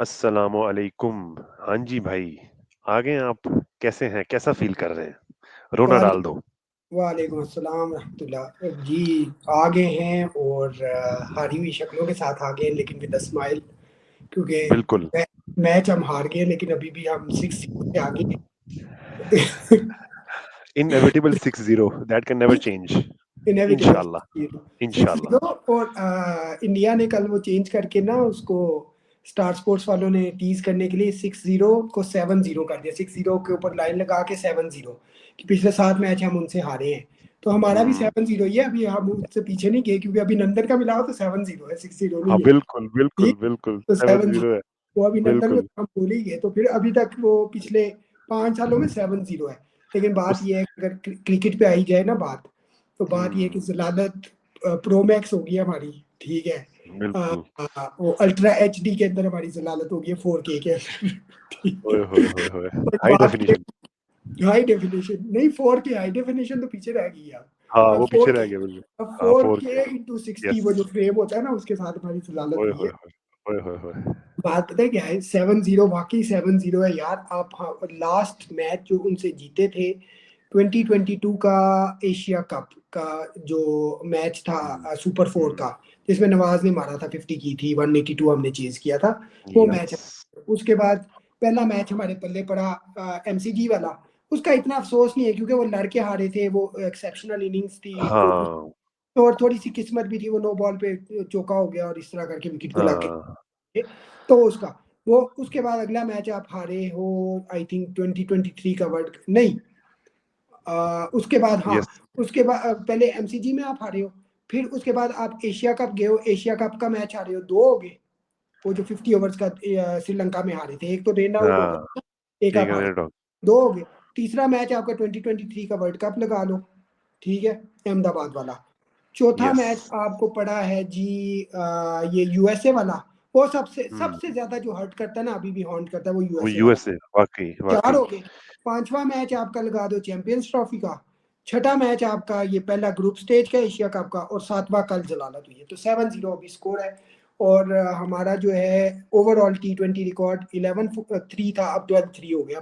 अस्सलामु अलैकुम। हाँ जी भाई, आ गए आप? कैसे हैं? कैसा फील कर रहे हैं? रोना वाले डाल दो। वालेकुम अस्सलाम रहमतुल्लाह जी। आ गए हैं और हारी हुई शक्लों के साथ आ गए हैं, लेकिन विद अ स्माइल, क्योंकि बिल्कुल। मै- मैच हम हार गए लेकिन अभी भी हम 6-0 से आगे हैं। Inevitable 6-0 that can never change. Inevitable इंशाल्लाह। 6-0। इंशाल्लाह। और इंडिया ने कल वो चेंज करके ना उसको, स्टार स्पोर्ट्स वालों ने टीज करने के लिए 6-0 को 7-0 कर दिया। 6-0 के ऊपर लाइन लगा के 7-0, कि पिछले 7 मैच हम उनसे हारे हैं। तो हमारा भी हम्म। 7-0 ही है, अभी हम उससे पीछे नहीं गए, क्योंकि अभी नंदन का मिला हो तो 7-0 है, 6-0 हाँ, नहीं है। बिल्कुल बिल्कुल ठीक। बिल्कुल तो 7-0 है। वो अभी नंदन को बिल्कुल। तो हम भूल ही गए, तो फिर अभी तक वो पिछले 5 सालों में 7-0 है। लेकिन बात उस यह है कि अगर क्रिकेट पे आई जाए ना बात, तो बात यह है कि हम्म। जलालत प्रो मैक्स होगी हमारी। ठीक है। बिल्कुल। वो अल्ट्रा एचडी के अंदर हमारी जलालत होगी, 4K के अंदर। ठीक है। ओए होए होए होए। और हाई बात ये, डेफिनिशन। हाई डेफिनेशन नहीं, 4K हाई डेफिनेशन तो पीछे रह गई यार। हाँ, अब वो फोर पीछे रह के गया बिल्कुल। अब हाँ, फोर 4K। के इंटू 60 यस। वो जो फ्रेम होता है ना, उसके साथ हमारी जलालत ओए हुई होए है। होए। ओए होए होए। बात पता है क्या है? 7-0 वाकई 7-0 है यार। आप हाँ, लास्ट मैच जो उनसे जीते थे 2022 का एशिया कप का जो मैच हम्म। था, सुपर 4 हम्म। का, जिसमें नवाज ने मारा था, 50 की थी, 182 हमने चेज किया था। वो यस। मैच। उसके बाद पहला मैच हमारे पल्ले पड़ा एमसीजी वाला। उसका इतना अफसोस नहीं है, क्योंकि वो लड़के हारे थे, वो एक्सेप्शनल इनिंग्स थी हाँ। और थोड़ी सी किस्मत भी थी, वो नो बॉल पे चौका हो गया और इस तरह करके विकेट को लग गया। हाँ। तो उसका वो, उसके बाद अगला मैच आप हारे हो, आई थिंक 2023 का वर्ल्ड नहीं, उसके बाद हाँ, यस। उसके बाद पहले एमसीजी में आप हारे हो, फिर उसके बाद आप एशिया कप गए हो, एशिया कप का मैच हारे हो, दो हो गए। वो जो 50 ओवर्स का श्रीलंका में हारे थे, एक तो रेन आउट हो हाँ, गया, एक एक आप हारे, मिनट और। दो हो गए। तीसरा मैच आपका 2023 का वर्ल्ड कप लगा लो, ठीक है, अहमदाबाद वाला। चौथा यस। मैच आपको पड़ा है जी ये यूएसए वाला। वो सबसे हम्म। सबसे ज्यादा जो हर्ट करता है ना, अभी भी हॉन्ट करता है, वो वो यूएसए वाला। यूएसए, वाकई चार वाकई। हो गए। पांचवा मैच आपका लगा दो चैंपियंस ट्रॉफी का। छठा मैच आपका ये पहला ग्रुप स्टेज का एशिया कप का, और सातवां कल जलालत हुई है। तो 7-0 अभी स्कोर है। और हमारा जो है ओवरऑल T20 रिकॉर्ड 11-3 था, अब 12-3 हो गया।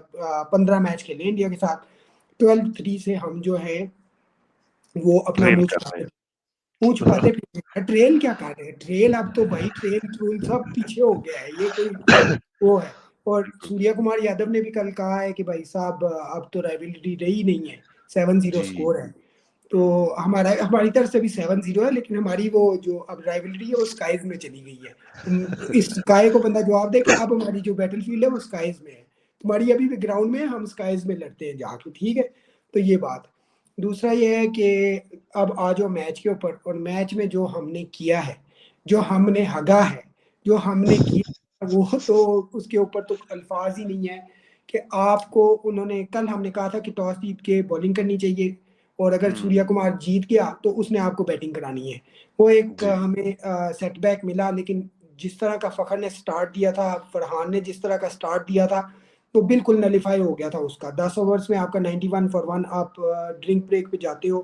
15 मैच खेले इंडिया के साथ। 12-3 से हम जो है वो अपना ट्रेल मुंह कर रहे छुपाते, मुंह हैं। छुपाते फिरते हैं। ट्रेल क्या कर रहे हैं? ट्रेल अब तो भाई, ट्रेल ट्रूल सब पीछे हो गया है, ये कोई वो है। और बिल्कुल। सूर्या कुमार यादव ने भी कल कहा है कि भाई साहब, अब तो राइवलरी रही नहीं है, 7-0 जी। स्कोर है। तो हमारा, हमारी तरफ से भी 7-0 है, लेकिन हमारी वो जो अब राइवलरी है वो स्काइज में चली गई है। तुम इस स्काई को बंदा जवाब दे कि अब हमारी जो बैटलफील्ड है वो स्काइज में है, तुम्हारी अभी भी ग्राउंड में है, हम स्काइज में लड़ते हैं जाके। ठीक है। तो ये बात। दूसरा ये है कि अब आ जाओ मैच के ऊपर, और मैच में जो हमने किया है, जो हमने हगा है, जो हमने किया, वो तो उसके ऊपर तो अल्फाज ही नहीं है। कि आपको उन्होंने, कल हमने कहा था कि टॉस जीत के बॉलिंग करनी चाहिए, और अगर सूर्या हम्म। कुमार जीत गया तो उसने आपको बैटिंग करानी है। वो एक जी। हमें सेटबैक मिला, लेकिन जिस तरह का फखर ने स्टार्ट दिया था, फरहान ने जिस तरह का स्टार्ट दिया था, तो बिल्कुल नलीफाई हो गया था उसका। 10 ओवर्स में आपका 91 फॉर 1, आप ड्रिंक ब्रेक पे जाते हो।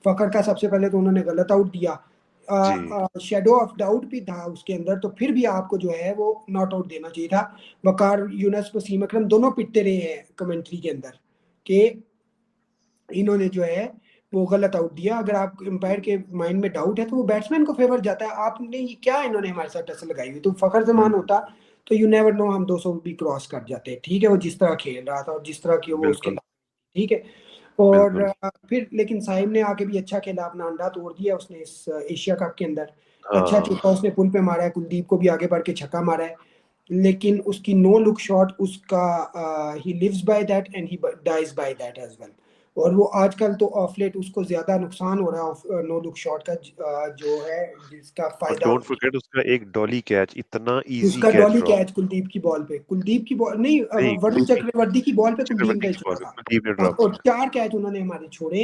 फखर का सबसे पहले तो उन्होंने गलत आउट दिया, जी। शेडो ऑफ डाउट भी था उसके अंदर, तो फिर भी आपको जो है वो नॉट आउट देना चाहिए था। वकार यूनस, वसीम अकरम दोनों पिटते रहे हैं कमेंट्री के अंदर, कि इन्होंने जो है वो गलत आउट दिया। अगर आप एम्पायर के माइंड में डाउट है तो वो बैट्समैन को फेवर जाता है। आपने ये क्या, इन्होंने हमारे साथ टसल लगाई हुई, तो फखर जमान हम्म। होता तो यू नेवर नो, हम 200 भी क्रॉस कर जाते। ठीक है। वो जिस तरह खेल रहा था और जिस तरह की वो उसके, बिल्कुल ठीक है। और बिल्कुल। फिर लेकिन साइम ने आके भी अच्छा खेला, अपना अंडा तोड़ दिया उसने इस एशिया कप के अंदर। अच्छा चौका हाँ। उसने पुल पे मारा है, कुलदीप को भी आगे बढ़ के छक्का मारा है। लेकिन उसकी नो लुक शॉट, उसका he lives by that and he dies by that as well. और वो आजकल तो ऑफ लेट उसको ज्यादा नुकसान हो रहा है नो लुक शॉट का, जो है जिसका और फायदा, डोंट फॉरगेट उसका एक डॉली कैच, इतना इजी उसका catch Dolly drop. Catch Kuldeep की बॉल पे, कुलदीप की बॉल नहीं, नहीं, वरुण चक्रवर्ती की बॉल पे कुलदीप चक्रवर्ती ने की बॉल छोड़ा पे था। कुलदीप ने हाँ, ड्रॉप और किया। 4 कैच उन्होंने हमारे छोड़े।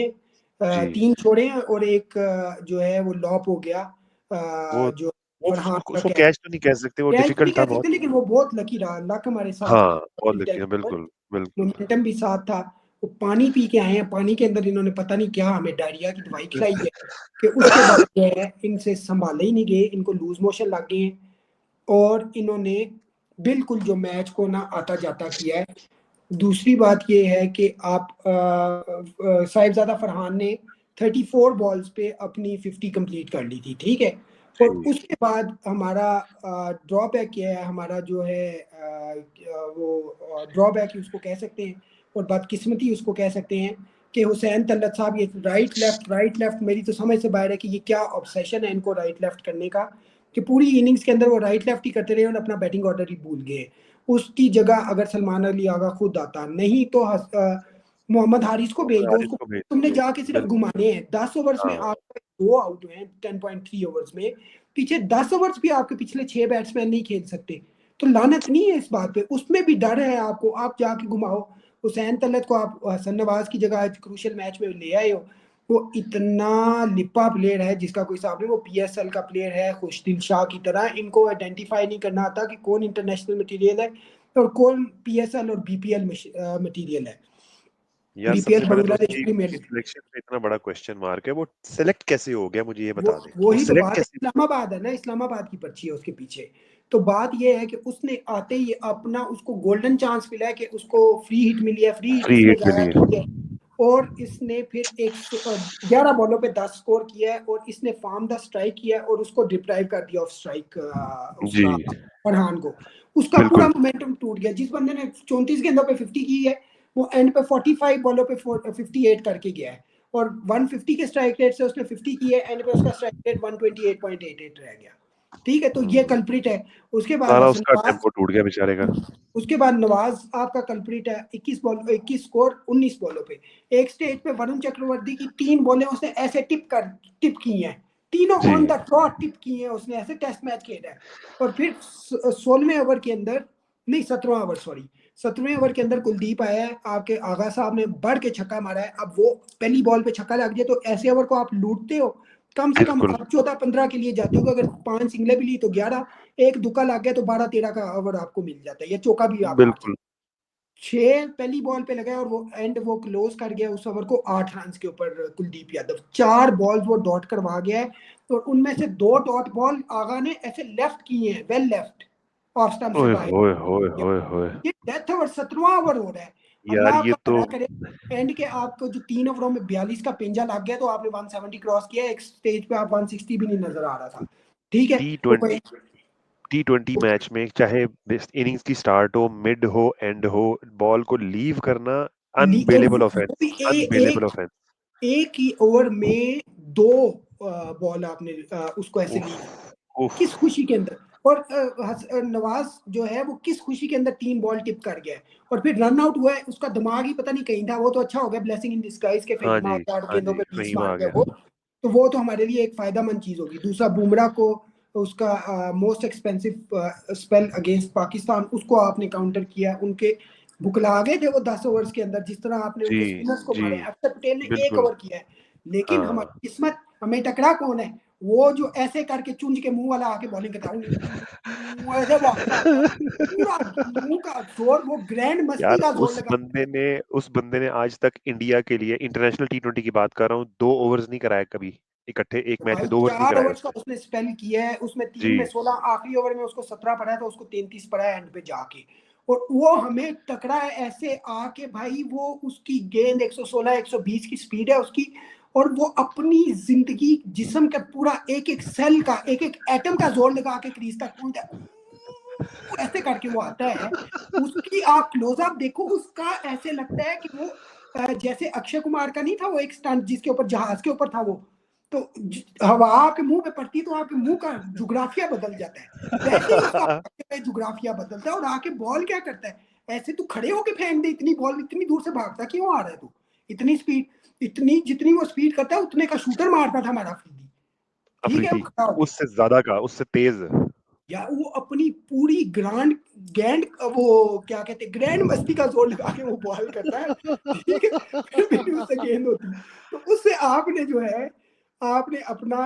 जी। 3 छोड़े हैं, और एक जो है वो लॉप हो गया, वो जो वो फरहान का उसको कैच। कैच तो नहीं कह सकते, वो कैच नहीं डिफिकल्ट था कह सकते, बहुत। लेकिन वो बहुत लकी रहा, लक हमारे साथ हाँ, बहुत लकी है, रहा, बिल्कुल बिल्कुल। मोमेंटम भी साथ था। वो पानी पी के आए हैं, पानी के अंदर इन्होंने पता नहीं क्या हमें डायरिया की दवाई खिलाई है, कि उसके बाद जो है इनसे संभाले ही नहीं गए, इनको लूज मोशन लग गए हैं। और इन्होंने बिल्कुल जो मैच को ना आता जाता किया है। दूसरी बात ये है कि आप साहिबजादा फरहान ने 34 बॉल्स पे अपनी 50 कंप्लीट कर ली थी, ठीक है। और जी उसके बाद हमारा ड्रॉबैक क्या है, हमारा जो है वो ड्रॉबैक ही उसको कह सकते हैं और बदकिस्मती उसको कह सकते हैं कि हुसैन तलत साहब ये राइट लेफ्ट मेरी तो समझ से बाहर है कि ये क्या ऑब्सेशन है इनको राइट लेफ्ट करने का, कि पूरी इनिंग्स के अंदर वो राइट लेफ्ट ही करते रहे और अपना बैटिंग ऑर्डर ही भूल गए। उसकी जगह अगर सलमान अली आगा खुद आता, नहीं तो मोहम्मद हारिस को भेज दो, हारिस उसको को भेज तुमने दीजिए। जाके सिर्फ बिल्कुल। घुमाने हैं 10 ओवर्स में, हाँ आप 2 आउट हुए हैं 10.3 ओवर्स में, पीछे 10 ओवर्स भी आपके पिछले 6 बैट्समैन नहीं खेल सकते। तो लानत नहीं है इस बात पे, उसमें भी डर है आपको, आप जाके घुमाओ। हुसैन तलत को आप हसन नवाज की जगह आज क्रूशियल मैच में ले आए हो, वो इतना लिपा प्लेयर है जिसका कोई हिसाब नहीं, वो पीएसएल का प्लेयर है खुशदिल शाह की तरह। इनको आइडेंटिफाई नहीं करना आता कि कौन इंटरनेशनल मटेरियल है और कौन पीएसएल और बीपीएल मटेरियल है, यार, बीपीएल सबसे पहले तो बांग्लादेश उसकी प्रीमियर उसकी लीग। सिलेक्शन पे इतना बड़ा क्वेश्चन मार्क है, वो सेलेक्ट कैसे हो गया, मुझे ये वो बता दें कि वो वही तो सेलेक्ट बात है, कैसे। इस्लामाबाद है ना, इस्लामाबाद की पर्ची है उसके पीछे। तो बात ये है कि उसने आते ही अपना उसको गोल्डन चांस मिला है कि उसको फ्री हिट मिली है, फ्री हिट फ्री इसने हिट जाया मिली की है। है। और इसने फिर 11 बॉलों पे 10 स्कोर किया है और इसने फार्म द स्ट्राइक किया है और उसको डिप्राइव कर दिया ऑफ स्ट्राइक जी उसका फरहान को। उसका पूरा बिल्कुल। मोमेंटम टूट गया। जिस बंदे ने 34 गेंदों पे 50 की है, वो एंड पे 45 बॉलों पे 58 करके गया है और 150 के स्ट्राइक रेट से उसने 50 की है, एंड पे उसका स्ट्राइक रेट 128.88 रह गया। ठीक है, तो ये हम्म, कल्प्रिट है। उसके बाद सारा हसन उसका नवाज, टेम्पो टूट गया बेचारे का। उसके बाद नवाज आपका कल्प्रिट है। 21 स्कोर 19 बॉलों पे। एक स्टेज पे वरुण चक्रवर्ती की 3 बॉलें उसने ऐसे टिप की हैं, तीनों जी ऑन द ट्रॉट टिप की हैं उसने, ऐसे टेस्ट मैच खेला है। और फिर 16वें ओवर के अंदर, नहीं 17वां ओवर सॉरी, 17वें ओवर के अंदर कुलदीप आया है, आपके आगा साहब ने बढ़ के छक्का मारा है। अब वो पहली बॉल पे छक्का लग जाए तो ऐसे ओवर को आप लूटते हो। कम से कम बिल्कुल आप 14-15 के लिए जाते हो कि अगर 5 सिंगलें भी ली तो 11, एक दुक्का लग गया तो 12-13 का ओवर आपको मिल जाता है, या चौका भी आप मार सकते। बिल्कुल। 6 पहली बॉल पे लगाया और वो क्लोज कर गया उस ओवर को 8 रन के ऊपर। कुलदीप यादव 4 बॉल्स वो डॉट करवा गया है और उनमें से 2 डॉट बॉल आगा ने ऐसे लेफ्ट किए हैं, वेल लेफ्ट, ऑफ स्टंप से ओए बाहर। होए होए होए होए। ये डेथ ओवर 17वां ओवर हो रहा है। यार अल्लाह ये आपका तो भला करे। एंड के आपको जो 3 ओवरों में 42 का पेंजा लग गया तो आपने 170 क्रॉस किया, एक स्टेज पे आप 160 भी नहीं नजर आ रहा था। ठीक है, टी तो ट्वेंटी T20 मैच में चाहे इनिंग्स की स्टार्ट हो, मिड हो, एंड हो, बॉल को लीव करना और अनबेलेबल वो भी ऑफेंस, अनबेलेबल एक ऑफेंस। एक ही ओवर में 2 बॉल आपने उसको ऐसे ली, उफ उफ। किस खुशी के अंदर। और नवाज जो है वो किस खुशी के अंदर 3 बॉल टिप कर गया है और फिर रन आउट हुआ है, उसका दिमाग ही पता नहीं कहीं था। वो तो अच्छा हो गया, ब्लेसिंग इन डिस्गाइज के हाँ फहीमा जी, 8 हाँ गेंदों जी, पे 20 फहीम मार आ गया गया। वो, तो वो तो हमारे लिए एक फायदेमंद चीज होगी। दूसरा बुमराह को उसका most expensive spell against Pakistan, उसको आपने काउंटर किया। उनके बुकला गए थे वो 10 ओवर्स के अंदर, जिस तरह आपने जी उनके स्पिनर्स को जी मारे। अक्षर पटेल ने एक बिल्कुल। ओवर किया है, लेकिन हाँ हमारी किस्मत, हमें टकरा कौन है, वो जो ऐसे करके चुंज के मुंह वाला आके बॉलिंग करता है, ऐसे भागता आता है, पूरा मुंह का जोर, वो ग्रैंड मस्ती यार का जोर लगा। उस बंदे ने आज तक इंडिया के लिए इंटरनेशनल T20 की बात कर रहा हूँ, 2 ओवर्स नहीं कराए कभी इकट्ठे, एक मैच भाई में 2 ओवर्स नहीं कराए 4 ओवर्स का उसने। उसने स्पेल किया है, उसमें 3 में जी 16, आखिरी ओवर में उसको 17 पड़ा है तो उसको 33 पड़ा है एंड पे जाके। और वो हमें टकरा है ऐसे आके भाई, वो उसकी गेंद 116 120 की स्पीड है उसकी, और वो अपनी जिंदगी जिस्म का पूरा एक एक सेल का एक एक एटम का जोर लगा के क्रीज तक पहुंचता है, ऐसे करके वो आता है। उसकी आप क्लोजअप देखो, उसका ऐसे लगता है कि वो जैसे अक्षय कुमार का नहीं था वो एक स्टंट जिसके ऊपर जहाज के ऊपर था वो, तो हवा आपके मुंह पे पड़ती तो आपके मुंह का जुग्राफिया बदल जाता है, वैसे ही उसका जुग्राफिया बदलता है। और आके बॉल क्या करता है, ऐसे तू खड़े होके फेंक दे, इतनी बॉल इतनी दूर से भागता क्यों आ रहा है तू, इतनी स्पीड, इतनी जितनी वो स्पीड करता है उतने का शूटर मारता था हमारा अफरीदी। ठीक है, वो अफरीदी खड़ा होके, उससे ज्यादा का, उससे तेज। या वो अपनी पूरी ग्रांड गैंड वो क्या कहते हैं ग्रैंड मस्ती का जोर लगा के वो बॉल करता है। ठीक है, फिर मेरी उससे गेंद होती, तो उससे आपने जो है, आपने अपना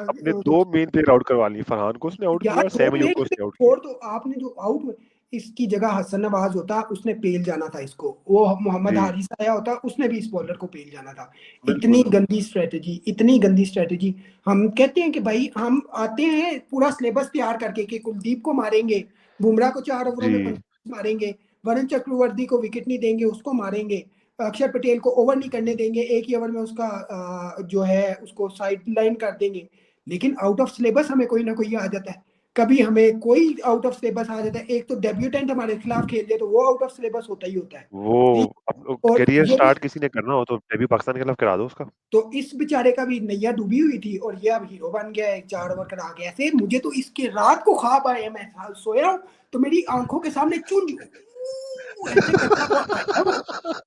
अपने 2 मेन प्लेयर आउट करवा लिए, फरहान को उसने आउट यार किया और 2 सैम अयूब मिनट को उसने आउट किया। छोड़, तो आपने जो आउट हुए, इसकी जगह हसन नवाज होता, उसने पेल जाना था इसको। वो मोहम्मद जी, हारिस आया होता, उसने भी इस बॉलर को पेल जाना था। इतनी बिल्कुल। गंदी स्ट्रेटजी, इतनी गंदी स्ट्रेटजी। हम कहते हैं कि भाई हम आते हैं पूरा सिलेबस तैयार करके कि कुलदीप को मारेंगे, बुमराह को 4 ओवरों में जी, 50 मारेंगे, वरुण चक्रवर्ती को विकेट नहीं देंगे, उसको मारेंगे, अक्षर पटेल को ओवर नहीं करने देंगे, एक ही ओवर में उसका जो है उसको साइड लाइन कर देंगे। लेकिन आउट ऑफ सिलेबस हमें कोई ना कोई आ जाता है। कभी हमें कोई आउट ऑफ सिलेबस आ जाता है। एक तो डेब्यूटेंट हमारे खिलाफ खेल जाए तो वो आउट ऑफ सिलेबस होता ही होता है। वो ठीक। और करियर ये भी, स्टार्ट किसी ने करना हो तो डेब्यू पाकिस्तान के खिलाफ करा दो उसका। तो इस बेचारे का भी नैया डूबी हुई थी और ये अब हीरो बन गया है, 4 ओवर करा के ऐसे। मुझे तो इसके रात को ख्वाब आए, मैं सोया हूँ तो मेरी आंखों के सामने चुंज ऐसे करता हुआ आया वो।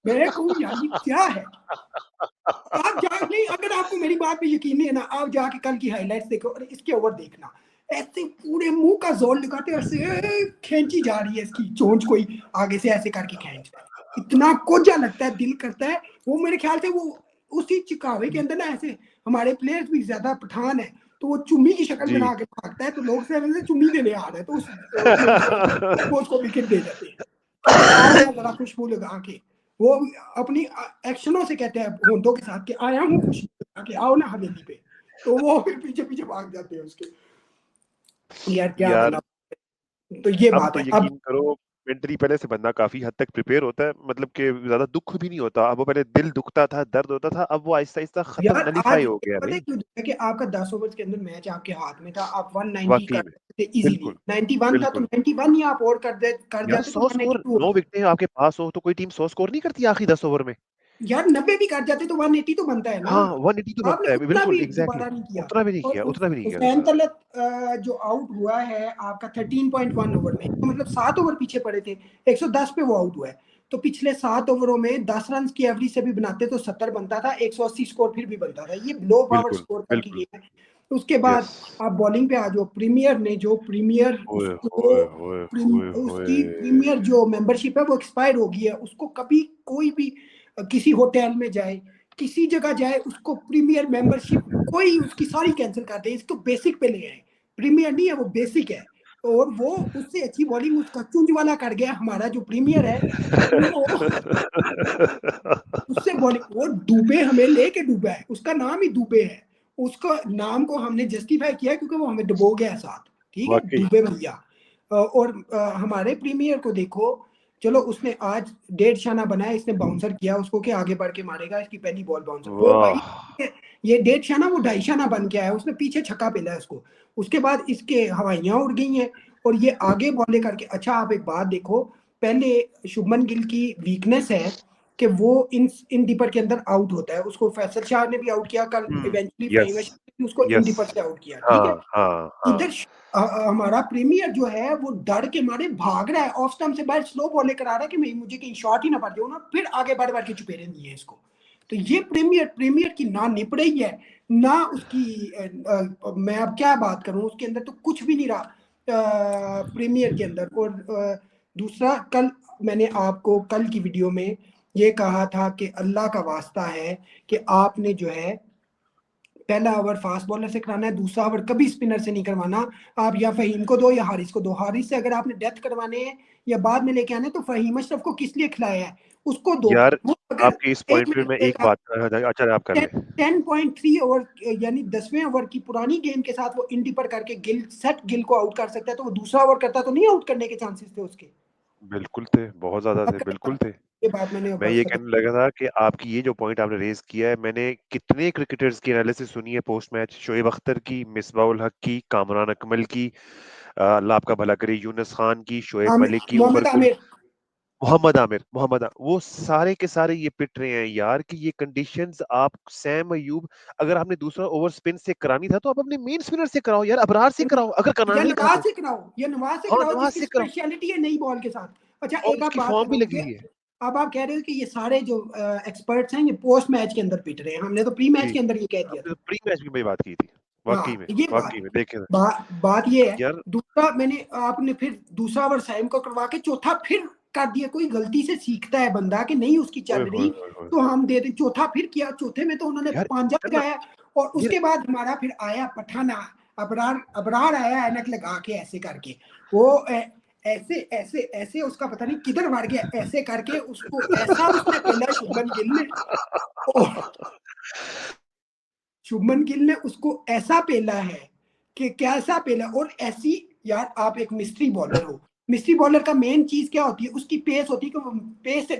मैं कहूँ यार ये क्या है। आप जा नहीं, अगर आपको मेरी बात पे यकीन नहीं है ना, आप जाके कल की हाइलाइट्स देखो और इसके ओवर देखना। ऐसे पूरे मुंह का जोर लगाते ऐसे खींची जा रही है इसकी चोंच, कोई आगे से ऐसे करके खींच रहा है। इतना कोजा लगता है, दिल करता है। वो मेरे ख्याल से वो उसी चिकावे के अंदर ना, ऐसे हमारे प्लेयर्स भी ज्यादा पठान है तो वो चुम्मी की शक्ल जी। बना के भागता है, तो लोग से चुम्मी देने आ रहे हैं तो उस उसमें वो उसको विकेट दे जाते हैं। कहते हैं आओ ना जरा खुशबू लगा के। वो अपनी एक्शनों से कहते हैं होंठों के साथ कि आया हूँ खुशबू लगा के, आओ ना हवेली पे। तो वो फिर पीछे पीछे भाग जाते हैं उसके। यार क्या यार बंदा। तो ये अब बात तो है अब। यकीन करो, मेंटली पहले से बंदा काफी हद तक प्रिपेयर होता है, मतलब कि ज्यादा दुख भी नहीं होता। अब वो पहले दिल दुखता था, दर्द होता था, अब वो आहिस्ता आहिस्ता खत्म, यार नलीफाई आज हो गया पता है भाई। क्यों है कि आपका 10 ओवर के अंदर मैच आपके हाथ में था, आप 190 वाकई कर में। सकते थे इजीली। बिल्कुल। 91 था तो बिल्कुल 91 ही आप और कर यार, जाते तो 100 स्कोर, 182 9 होता। विकेटें आपके पास हो तो कोई टीम 100 स्कोर नहीं करती आखिरी 10 ओवर में। यार 90 भी कर जाते तो 180 तो बनता है ना। हाँ, 180 तो आपने बनता है, उतना बिल्कुल, भी एग्जैक्टली। दोबारा नहीं किया। उतना भी नहीं और किया, उतना भी नहीं किया हुसैन दूसरा। तलत जो आउट हुआ है आपका 13.1 ओवर में, तो मतलब 7 ओवर पीछे पड़े थे, 110 पे वो आउट हुआ है। तो पिछले 7 ओवरों में 10 रन की एवरेज से भी बनाते तो 70 बनता था, 180 स्कोर फिर भी बनता था। ये लो पावर बिल्कुल, स्कोर करके बिल्कुल। गेम है। उसके यस। बाद आप बॉलिंग पे आ जाओ। प्रीमियर ने जो प्रीमियर ओए उसको होए होए होए होए। उसकी प्रीमियर जो मेंबरशिप है वो एक्सपायर हो गई है। उसको कभी कोई भी किसी होटल में जाए, किसी जगह जाए, उसको प्रीमियर मेंबरशिप कोई उसकी सारी कैंसिल कर दे, इसको बेसिक पे ले आए। प्रीमियर नहीं है वो, बेसिक है। और वो उससे अच्छी बॉलिंग उसका चुंज वाला कर गया, हमारा जो प्रीमियर है वो उससे बॉलिंग। वो डूबे हमें लेके डूबा है, उसका नाम ही डूबे है। उसका नाम को हमने जस्टिफाई किया क्योंकि वो हमें डुबो गया साथ। ठीक है, वाकई। डूबे भैया। और हमारे प्रीमियर को देखो, चलो उसने आज 1.5 शाना बनाया, इसने बाउंसर किया उसको कि आगे बढ़ के मारेगा, इसकी पहली बॉल बाउंसर वो भाई। वाह। ये 1.5 शाना वो 2.5 शाना बन के आया, उसने पीछे छक्का पेला इसको। उसके बाद इसके हवाइयां उड़ गई हैं और ये आगे बॉले करके। अच्छा आप एक बात देखो, पहले शुभमन गिल की वीकनेस है कि वो इन दीपर के अंदर आउट होता है। उसको फैसल शाह ने भी आउट किया कल, इवेंचुअली यस, फहीम अशरफ ने उसको इन यस। दीपर से आउट किया। ठीक है। हाँ, हाँ, हाँ। इधर हमारा प्रीमियर जो है वो डर के मारे भाग रहा है, ऑफ स्टंप से बाहर स्लो बॉले करा रहा है कि मैं मुझे कहीं शॉट ही ना पड़ जाओ ना, फिर आगे बढ़ बढ़ के चुपेरे दिए इसको। तो ये प्रीमियर प्रीमियर की ना निप रही है ना उसकी। मैं अब क्या बात करूं, उसके अंदर तो कुछ भी नहीं रहा प्रीमियर के अंदर। और दूसरा, कल मैंने आपको कल की वीडियो में ये कहा था कि अल्लाह का वास्ता है कि आपने जो है पहला ओवर फास्ट बॉलर से कराना है, दूसरा ओवर कभी स्पिनर से नहीं करवाना। आप या फहीम को दो या हारिस को दो। हारिस से अगर आपने डेथ करवाने हैं या बाद में लेके आने तो फहीम अशरफ को किस लिए खिलाया है, उसको दो। यार, वो अगर आपके इस एक पॉइंट पे मैं मिनट एक बात अच्छा आप कर ले। 10.3 ओवर यानी 10वें ओवर की पुरानी गेम के साथ वो इंडिपर करके गिल को आउट कर सकता है, तो वो दूसरा ओवर करता तो नहीं आउट करने के चांसेस थे उसके। बिल्कुल थे, बहुत ज्यादा थे, बिल्कुल थे। ये बात मैंने मैं बस ये कहने लगा था कि आपकी ये जो पॉइंट आपने रेज किया है, मैंने कितने क्रिकेटर्स की एनालिसिस सुनी है पोस्ट मैच। शोएब अख्तर की, मिसबाउल हक की, कामरान अकमल की, अल्लाह आपका भला करे, यूनुस खान की, शोएब मलिक की, उमर मोहम्मद गुल, आमिर। वो सारे के सारे ये पिट रहे हैं यार कि ये कंडीशंस। आप सैम अयूब, अगर आपने दूसरा ओवर स्पिन से करानी था तो आप अपने मेन स्पिनर से कराओ यार, अबरार से कराओ अगर कराना या ही था नवाज तो। से कराओ, या नवाज से हाँ, कराओ नवाज जिसकी से कराओ। स्पेशलिटी है नई बॉल के साथ। अच्छा और एक आप उसकी बात फॉर्म भी करो लगी ये, हुई है। अब आप कह रहे हो कि ये सारे जो एक्सपर्ट्स हैं ये पोस्ट मैच के अंदर पिट रहे हैं, हमने तो प्री मैच जी, के अंदर ये कह दिया हमने था। तो प्री मैच में बात की थी। हाँ ये बात वाकई में देखे ना। बात ये है। यार। दूसरा मैंने आपने फिर दूसरा ओवर साइम को करवा के चौथा फिर कर दिया। कोई गलती से सीखता है बंदा कि नहीं उसकी ओए चल होए रही होए होए। तो हम दे दें, चौथा फिर किया, चौथे में तो उन्होंने यार पांजा यार ना, लगाया। और मेरे उसके बाद हमारा फिर आया पठाना, अबरार अबरार आया ऐनक लगा के ऐसे करके। वो ऐसे ऐसे ऐसे उसका पता नहीं किधर मार गया, ऐसे करके उसको ऐसा उसने पेला शुभमन गिल ने, और शुभमन गिल ने उसको ऐसा पेला है कि कैसा पेला। और ऐसी, यार आप एक मिस्ट्री बॉलर हो, मिस्ट्री बॉलर का मेन चीज क्या होती है, उसकी पेस होती है कि वो पेस से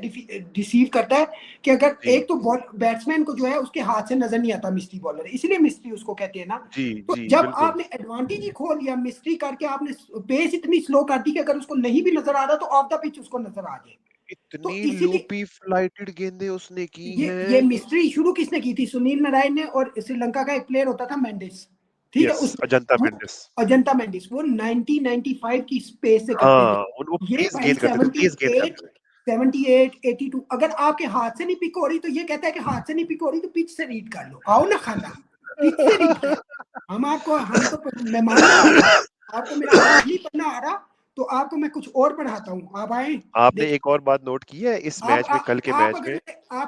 डिसीव करता है, कि अगर जी एक तो बॉल बैट्समैन को जो है उसके हाथ से नजर नहीं आता मिस्ट्री बॉलर, इसलिए मिस्ट्री उसको कहते हैं ना। जी तो जी जब बिल्कुल। आपने एडवांटेज ही खो लिया मिस्ट्री करके, आपने पेस इतनी स्लो कर दी कि अगर उसको नहीं भी नजर आ रहा तो ऑफ द पिच उसको नजर आ जाए। इतनी तो इसीलिए लूपी फ्लाइटेड गेंदें उसने की ये हैं। मिस्ट्री शुरू किसने की थी, सुनील नारायण ने, और श्रीलंका का एक प्लेयर होता था मेंडिस, ठीक है, यस, उस अजंता वो मेंडिस। अजंता मेंडिस, वो 1995 की स्पेस से करते थे। हाँ, वो ये तेज भाई गेंद करते थे, तेज गेंद 78 करते थे। 78 82, अगर आपके हाथ से नहीं पिक हो रही तो ये कहता है कि हाथ से नहीं पिक हो रही तो पिच से रीड कर लो, आओ ना खाना, पिच से रीड कर। हम तो मेहमान नवाज हैं, आपको मेरा हाथ नहीं पढ़ना आ रहा तो आपको मैं कुछ और पढ़ाता हूँ, आप आए आपने देख। एक और बात नोट की है इस मैच में, कल के आप मैच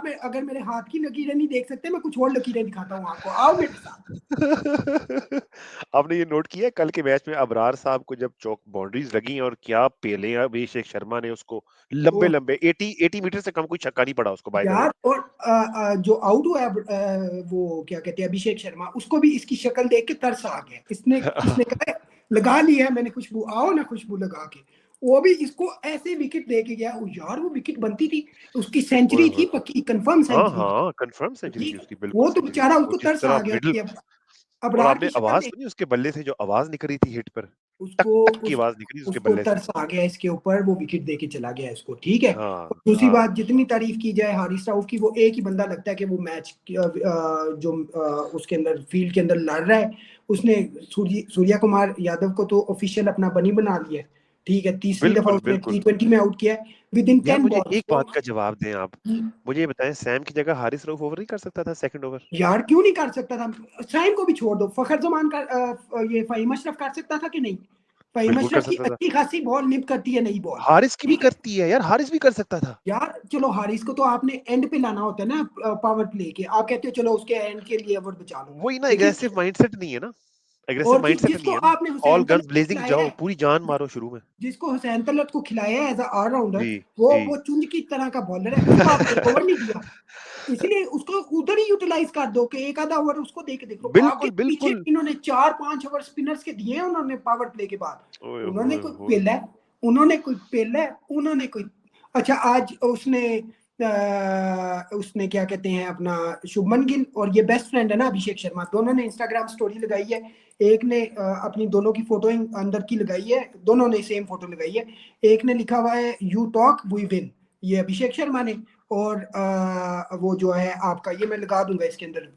में? अगर मेरे हाथ की लकीरें नहीं देख सकते, मैं कुछ और लकीरें दिखाता हूँ आपको, आओ मेरे साथ। आपने ये नोट किया है कल के मैच में अबरार साहब को जब चौक बाउंड्रीज लगी और क्या पेले अभिषेक शर्मा ने उसको लंबे ओह लंबे 80 मीटर से कम कोई छक्का नहीं पड़ा उसको, बाय द वे। यार, और जो आउट हुआ है, वो क्या कहते हैं अभिषेक शर्मा, उसको भी इसकी शक्ल देख के तरस आ गया, इसने कहा लगा लिया है मैंने खुशबू, आओ ना खुशबू लगा के। वो भी इसको ऐसे विकेट दे के गया, ओ यार वो विकेट बनती थी, उसकी ओए सेंचुरी थी, होए। पक्की कंफर्म हाँ सेंचुरी थी, हाँ, कंफर्म सेंचुरी थी ठीक है। उसकी, बिल्कुल वो तो सेंचुरी बेचारा थी वो, उसको जिस तरस तरह आ गया मिडिल। कि अब और अबरार आपने की शक्ल आवाज देख, सुनी उसके बल्ले से जो आवाज निकल रही थी हिट पर? टक उसको टक की उस आवाज निकली उसके उसको बल्ले से। तरस आ गया इसके ऊपर, वो विकेट दे के चला गया इसको, ठीक है। और हाँ दूसरी हाँ। बात, जितनी तारीफ की जाए हारिस राउफ की, वो एक ही बंदा लगता है कि वो मैच जो उसके अंदर फील्ड के अंदर लड़ रहा है, उसने सूर्या कुमार यादव को तो ऑफिशियल अपना बनी बना लिया है, ठीक है, तीसरी दफा बिल्कुल उसने बिल्कुल। T20 में आउट किया है विद इन यार 10 मुझे बॉल्स। एक बात का जवाब दें आप, मुझे ये बताएं, सैम की जगह हारिस रऊफ ओवर नहीं कर सकता था सेकंड ओवर? यार क्यों नहीं कर सकता था, साइम को भी छोड़ दो, फखर जमान का ये फहीम अशरफ कर सकता था कि नहीं, फहीम बिल्कुल कर अशरफ की सकता था। अच्छी खासी बॉल निप करती है नई बॉल, हारिस की भी ठीक है। करती है यार, हारिस भी कर सकता था। यार चलो हारिस को तो आपने एंड पे लाना होता है ना, पावर प्ले के, आप कहते हो चलो उसके एंड के लिए ओवर बचा लो, वही ना, लेकिन एग्रेसिव माइंडसेट नहीं है ना, एग्रेसिव और माइंडसेट जिसको नहीं है ना। आपने हुसैन ऑल गन्स तलत को ब्लेजिंग खिलाया जाओ, है, पूरी जान मारो शुरू में। जिसको हुसैन तलत को खिलाया है एज अ ऑलराउंडर, जी वो जी। वो चुंज की तरह का बॉलर है, उसको आप एक ओवर नहीं दिया, इसलिए उसको उधर ही यूटिलाइज कर दो कि एक आधा ओवर उसको दे के देख लो। आगे बिल्कुल पीछे बिल्कुल। इन्होंने 4-5 ओवर स्पिनर्स के दिए हैं उन्होंने पावर प्ले के बाद, ओए उन्होंने होए कोई होए। पेला है, उन्होंने कोई, अच्छा आज उसने क्या कहते हैं अपना शुभमन गिल और ये बेस्ट फ्रेंड है ना अभिषेक शर्मा, दोनों ने इंस्टाग्राम स्टोरी लगाई है, एक ने अपनी दोनों की फोटो अंदर की लगाई है, दोनों ने सेम फोटो लगाई है, एक ने लिखा हुआ है यू टॉक वी विन, ये अभिषेक शर्मा ने, और वो जो है आपका, ये मैं लगा दूंगा इसके अंदर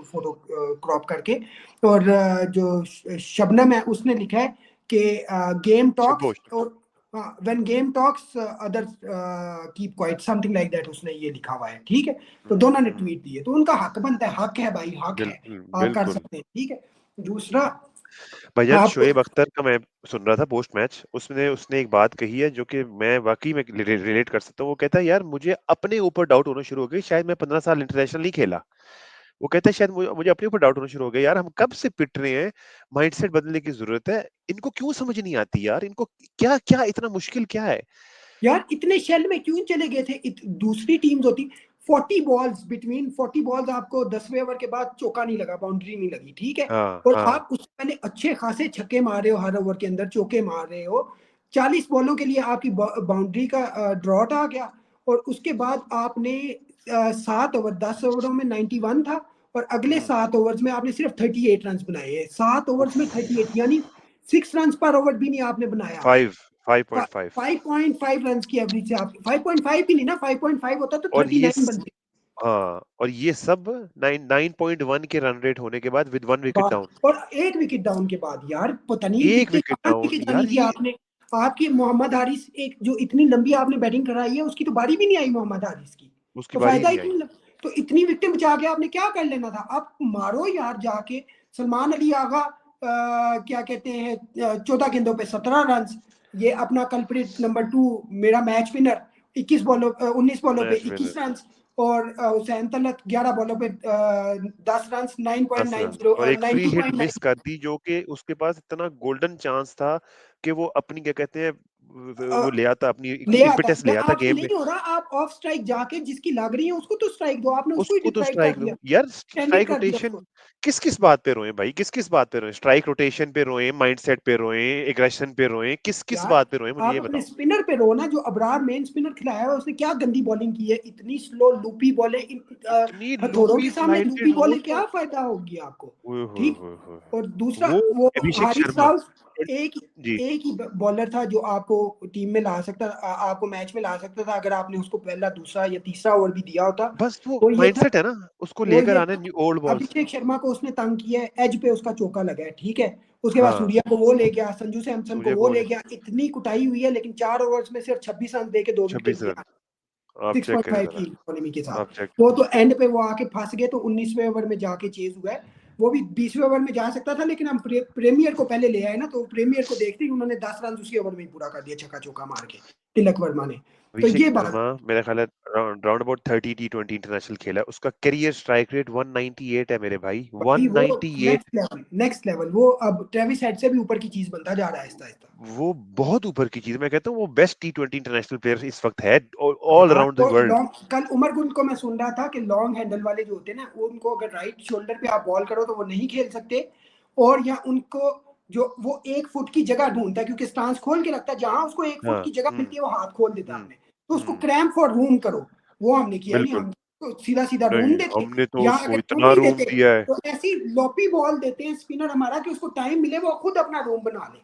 फोटो क्रॉप करके, और जो शबनम है उसने लिखा है कि गेम टॉक्स, शुभोष। और when game talks others keep quiet, something like that उसने ये लिखा हुआ है, ठीक है। तो दोनों ने हम्म। ट्वीट दिए, तो उनका हक बनता है, हक है भाई, हक है, बिल्कुल आप कर बिल्कुल। सकते हैं, ठीक है। दूसरा भाईजान, आप, शोएब अख्तर का मैं सुन रहा था पोस्ट मैच, उसने उसने एक बात कही है जो कि मैं वाकई में रिलेट कर सकता हूँ। वो कहता है यार मुझे अपने ऊपर डाउट होना शुरू हो गई, शायद मैं 15 साल इंटरनेशनल नहीं खेला। वो कहता है शायद मुझे अपने ऊपर डाउट होना शुरू हो गया, यार हम कब से पिट रहे हैं, माइंडसेट बदलने की जरूरत है, इनको क्यों समझ नहीं आती यार, इनको क्या क्या इतना मुश्किल क्या है? यार इतने शेल में क्यों चले गए थे, दूसरी टीम्स होती 40 बॉल्स, आपको 10वें ओवर के बाद चौका नहीं लगा, बाउंड्री नहीं लगी, ठीक है, हाँ और हाँ। आप उससे पहले अच्छे खासे छक्के मार रहे हो, हर ओवर के अंदर चौके मार रहे हो, 40 बॉलों के लिए आपकी बाउंड्री का ड्रॉट आ गया, और उसके बाद आपने 7 ओवर 10 ओवरों में 91 था, और अगले हम्म। 7 ओवर्स में आपने सिर्फ 38 रन बनाए हैं, 7 ओवर्स में उफ। 38, यानी 6 रन पर ओवर भी नहीं आपने बनाया। 5.5। 5.5 रन की एवरेज से आप 5.5 ही नहीं ना, 5.5 होता तो और 39 बनते। हाँ, और ये सब 9.1 के रन रेट होने के बाद विद 1 विकेट डाउन। और एक विकेट डाउन के बाद, यार पता नहीं एक विकेट विकेट कहाँ लेके डाउन जानी यार, थी ये आपने, आपकी मोहम्मद हारिस, एक जो इतनी लंबी आपने बैटिंग कराई है उसकी तो बारी भी नहीं आई मोहम्मद हारिस की, उसकी तो बारी ही फायदा ही नहीं आई। क्यों, तो इतनी विकेट बचा के आपने क्या कर लेना था, आप मारो यार जाके। सलमान अली आगा क्या कहते हैं 14 गेंदों पे 17 रन, ये अपना कल्प्रिट नंबर 2, मेरा मैच विनर 19 बॉलों पे मैच विनर 21 रन, और हुसैन तलत 11 बॉलों पे 10 रन, 10 रन 9.90 और एक फ्री हिट 92.9। मिस कर दी, जो कि उसके पास इतना गोल्डन चांस था कि वो अपनी क्या कहते हैं वो ले आता, अपनी ले आता इम्पेटस या ले आता आपसे गेम में। नहीं हो रहा, आप ऑफ स्ट्राइक जाके जिसकी लग रही है उसको तो स्ट्राइक दो, आपने उसको ही उसको तो डिप्राइव स्ट्राइक कर दो दिया, यार, स्ट्रैंडेड स्ट्राइक कर दिया रोटेशन। उसको। किस किस बात पे रोए भाई, किस किस बात पे रोए? स्ट्राइक रोटेशन पे रोए, माइंडसेट पे रोए, एग्रेशन पे रोए, किस किस यार बात पे रोए, मुझे आप ये अपने बताओ। स्पिनर पे रो ना, जो अबरार मेन स्पिनर खिलाया है उसने क्या गंदी बॉलिंग की है, इतनी स्लो लूपी बॉलें, इतनी हथौड़ों लूपी के सामने लूपी फ्लाइटेड वो बॉलें, तो, क्या फायदा होगी आपको। ओए होए ठीक। होए होए। और दूसरा वो वो अभिषेक हारिस शर्मा, राउफ एक जी, एक ही बॉलर था जो आपको टीम में ला सकता, आपको मैच में ला सकता था, अगर आपने उसको पहला दूसरा या तीसरा ओवर भी दिया होता। बस वो वो ये था, माइंडसेट है ना, उसको वो लेकर ये आने new old balls. Abhishek Sharma को उसने तंग किया है, एज पे उसका चौका लगा है, ठीक है। उसके बाद हाँ, सूर्या को वो ले गया, संजू सैमसन को सूर्य वो कोहली, ले गया, इतनी कुटाई हुई है, लेकिन 4 ओवर्स में सिर्फ 26 रन दे के 2 विकेट 26 लिया, रन। आप चेक करें 6.5 की जरा, इकोनॉमी के आप साथ। चेक। वो तो एंड पे वो आके फंस गए, तो 19वें ओवर में जाके चेज हुआ है। वो भी 20वें ओवर में जा सकता था, लेकिन हम प्रीमियर को पहले ले आए ना, तो प्रीमियर को देखते ही उन्होंने 10 रन उसी ओवर में ही पूरा कर दिया, छक्का चौका मार के, तिलक वर्मा ने। तो अभिषेक ये बात शर्मा मेरा ख्याल है राउंड अबाउट 30 T20 इंटरनेशनल खेला है, उसका करियर स्ट्राइक रेट 198 है मेरे भाई, भाई, वो 198। नेक्स्ट लेवल, वो अब ट्रेविस हेड से भी ऊपर की चीज बनता जा रहा है आहिस्ता आहिस्ता। वो बहुत ऊपर की चीज, मैं कहता हूँ वो बेस्ट T20 इंटरनेशनल प्लेयर इस वक्त है ऑल यार अराउंड द तो वर्ल्ड। लॉन्ग, कल उमर गुल को मैं सुन रहा था कि लॉन्ग हैंडल वाले जो होते हैं ना, वो उनको अगर राइट शोल्डर पे आप बॉल करो तो वो नहीं खेल सकते, और या उनको जो वो 1 फुट की जगह ढूंढता है, क्योंकि स्टांस खोल के रखता है, जहां उसको 1 फुट हाँ, की जगह मिलती है वो हाथ खोल देता है हम्म, हमने, तो उसको हम्म, क्रैम्प फॉर रूम करो। वो हमने किया ही नहीं, बिल्कुल। हम तो सीधा सीधा रूम नहीं, देते, हमने तो या उसको अगर रूम इतना नहीं रूम देते दिया है। तो ऐसी लोपी बॉल देते हैं स्पिनर हमारा कि उसको टाइम मिले वो खुद अपना रूम बना ले,